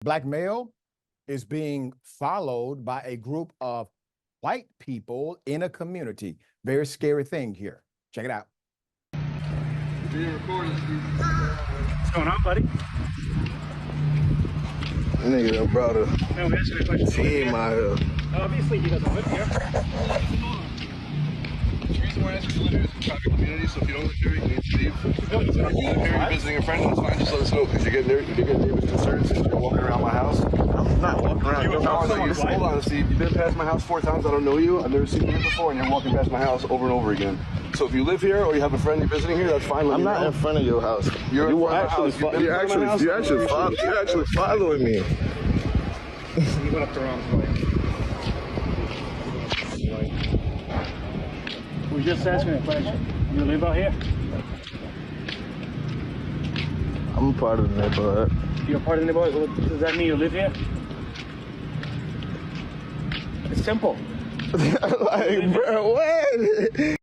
Black male is being followed by a group of white people in a community. Very scary thing here. Check it out. Being recorded, Steve. What's going on, buddy? Nigga done brought a No, answer the question. team out here. Obviously, he doesn't live here. The reason why I asked you to live here is a private community, so if you don't live here, you need to leave. If you live here, you're visiting a friend, that's fine, just let us know, because you're getting neighbors concerned since you're walking around my house. I'm not walking around. You Hold on, Steve. You've been past my house 4 times, I don't know you, I've never seen you here before, and you're walking past my house over and over again. So if you live here or you have a friend you're visiting here, that's fine. I'm not in front of your house. You're actually following me. You went up the wrong way. We just asking a question. You live out here? I'm a part of the neighborhood. You're part of the neighborhood? Well, does that mean you live here? It's simple. Like, bro, what?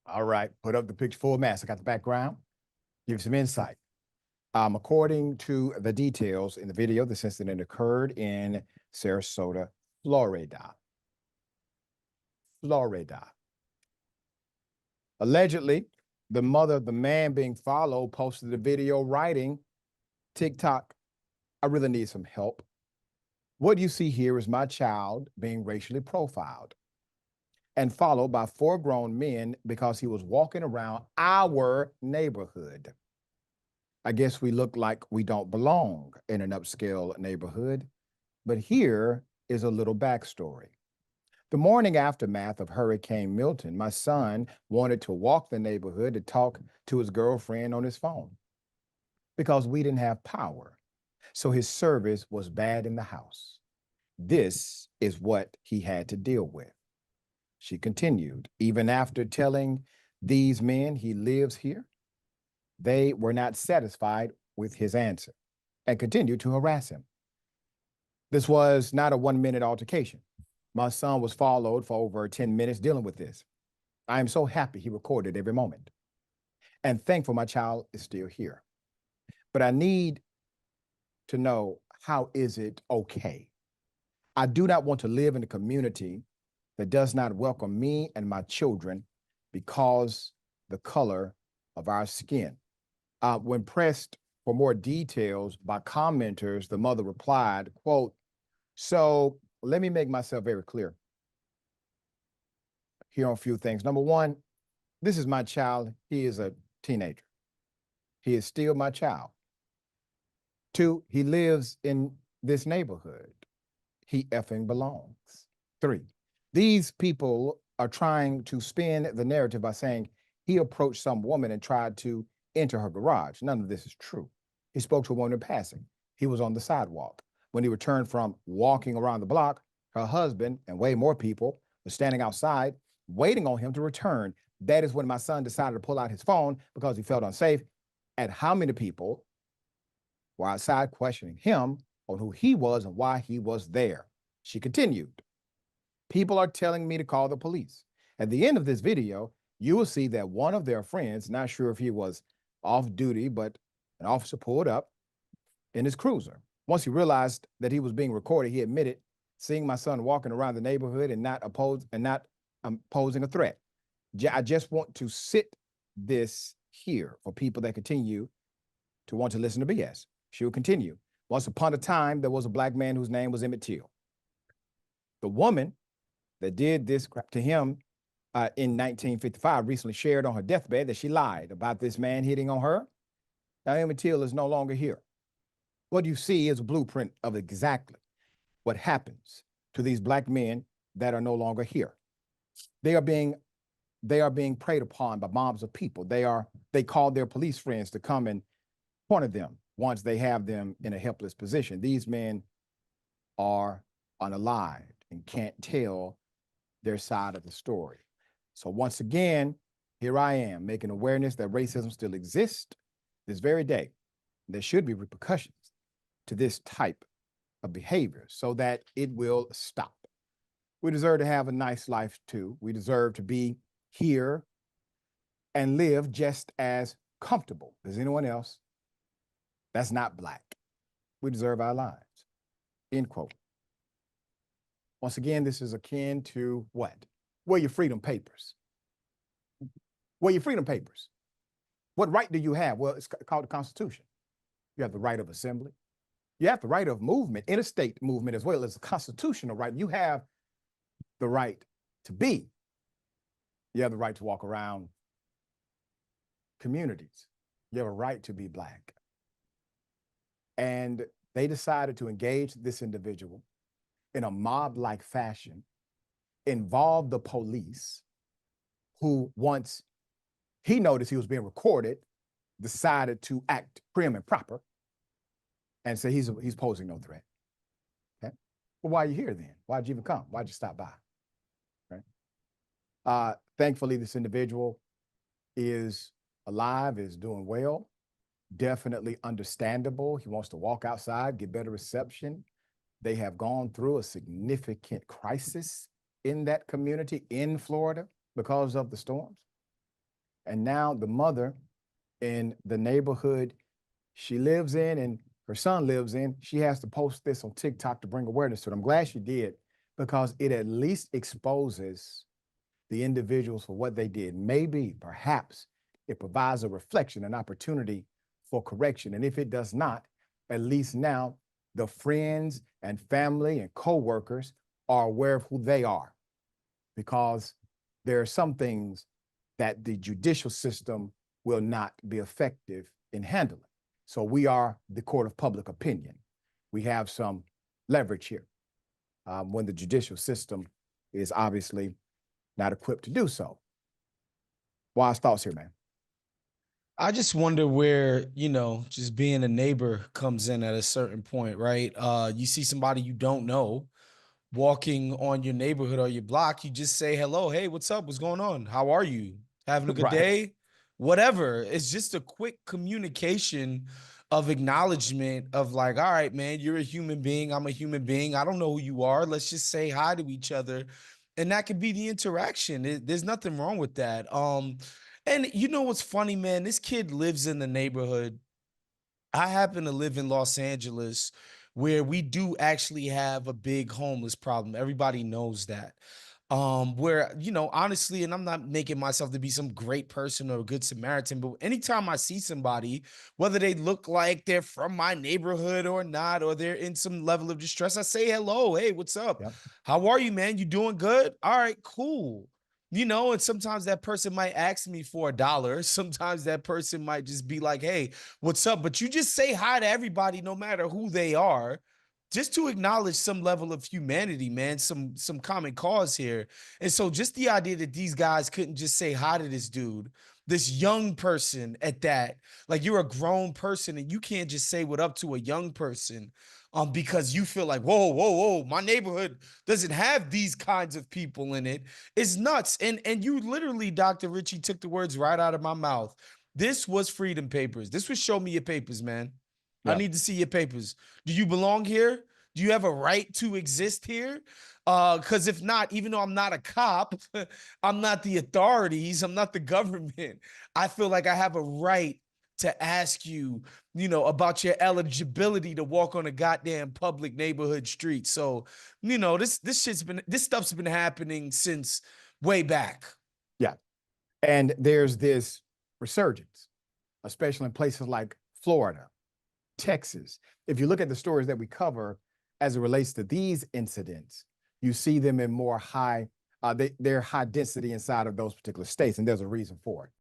All right, put up the picture full mass. I got the background. Give you some insight. According to the details in the video, this incident occurred in Sarasota, Florida. Allegedly, the mother of the man being followed posted a video writing, TikTok, I really need some help. What you see here is my child being racially profiled and followed by 4 grown men because he was walking around our neighborhood. I guess we look like we don't belong in an upscale neighborhood, but here is a little backstory. The morning aftermath of Hurricane Milton, my son wanted to walk the neighborhood to talk to his girlfriend on his phone because we didn't have power. So his service was bad in the house. This is what he had to deal with. She continued, even after telling these men he lives here, they were not satisfied with his answer and continued to harass him. This was not a 1-minute altercation. My son was followed for over 10 minutes dealing with this. I am so happy he recorded every moment and thankful my child is still here. But I need to know, how is it okay? I do not want to live in a community that does not welcome me and my children because the color of our skin. When pressed for more details by commenters, the mother replied, quote, so let me make myself very clear here on a few things. Number one, this is my child. He is a teenager. He is still my child. 2, he lives in this neighborhood. He effing belongs. 3, these people are trying to spin the narrative by saying he approached some woman and tried to enter her garage. None of this is true. He spoke to a woman in passing. He was on the sidewalk. When he returned from walking around the block, her husband and way more people were standing outside waiting on him to return. That is when my son decided to pull out his phone because he felt unsafe. At how many people were outside questioning him on who he was and why he was there. She continued, people are telling me to call the police. At the end of this video, you will see that one of their friends, not sure if he was off duty, but an officer pulled up in his cruiser. Once he realized that he was being recorded, he admitted seeing my son walking around the neighborhood and not posing a threat. I just want to sit this here for people that continue to want to listen to BS. She will continue. Once upon a time, there was a black man whose name was Emmett Till. The woman that did this to him in 1955 recently shared on her deathbed that she lied about this man hitting on her. Now, Emmett Till is no longer here. What you see is a blueprint of exactly what happens to these black men that are no longer here. They are being preyed upon by mobs of people. They call their police friends to come and corner them once they have them in a helpless position. These men are unalived and can't tell their side of the story. So once again, here I am making awareness that racism still exists this very day. There should be repercussions to this type of behavior so that it will stop. We deserve to have a nice life too. We deserve to be here and live just as comfortable as anyone else That's not black. We deserve our lives. End quote. Once again, this is akin to what? Where your freedom papers? Where your freedom papers? What right do you have? Well, it's called the Constitution. You have the right of assembly. You have the right of movement, interstate movement, as well as a constitutional right. You have the right to be. You have the right to walk around communities. You have a right to be black. And they decided to engage this individual in a mob-like fashion, involve the police, who, once he noticed he was being recorded, decided to act prim and proper and say he's posing no threat. Okay. Well, why are you here then? Why'd you even come? Why'd you stop by? Right. Thankfully, this individual is alive, is doing well, definitely understandable. He wants to walk outside, get better reception. They have gone through a significant crisis in that community in Florida because of the storms. And now the mother in the neighborhood she lives in and her son lives in, she has to post this on TikTok to bring awareness to it. I'm glad she did, because it at least exposes the individuals for what they did. Maybe, perhaps, it provides a reflection, an opportunity for correction. And if it does not, at least now the friends and family and co-workers are aware of who they are, because there are some things that the judicial system will not be effective in handling. So we are the court of public opinion. We have some leverage here when the judicial system is obviously not equipped to do so. Wise thoughts here, man. I just wonder where, just being a neighbor comes in at a certain point, right? You see somebody you don't know walking on your neighborhood or your block, you just say hello. Hey, what's up? What's going on? How are you? Having a good Right. day? Whatever. It's just a quick communication of acknowledgement of like, all right, man, you're a human being. I'm a human being. I don't know who you are. Let's just say hi to each other. And that could be the interaction. There's nothing wrong with that. And you know what's funny, man? This kid lives in the neighborhood. I happen to live in Los Angeles, where we do actually have a big homeless problem. Everybody knows that. Where, honestly, and I'm not making myself to be some great person or a good Samaritan, but anytime I see somebody, whether they look like they're from my neighborhood or not, or they're in some level of distress, I say hello. Hey, what's up? Yep. How are you, man? You doing good? All right, cool. And sometimes that person might ask me for $1. Sometimes that person might just be like, hey, what's up? But you just say hi to everybody, no matter who they are, just to acknowledge some level of humanity, man, some common cause here. And so just the idea that these guys couldn't just say hi to this dude, this young person at that, like you're a grown person and you can't just say what up to a young person because you feel like, whoa, my neighborhood doesn't have these kinds of people in it. It's nuts. And you literally, Dr. Richie, took the words right out of my mouth. This was freedom papers. This was show me your papers, man. I Yep. need to see your papers. Do you belong here? Do you have a right to exist here? Because if not, even though I'm not a cop, I'm not the authorities, I'm not the government, I feel like I have a right to ask you, about your eligibility to walk on a goddamn public neighborhood street. So, this stuff's been happening since way back. Yeah. And there's this resurgence, especially in places like Florida, Texas. If you look at the stories that we cover as it relates to these incidents, you see them in more high, they're high density inside of those particular states, and there's a reason for it.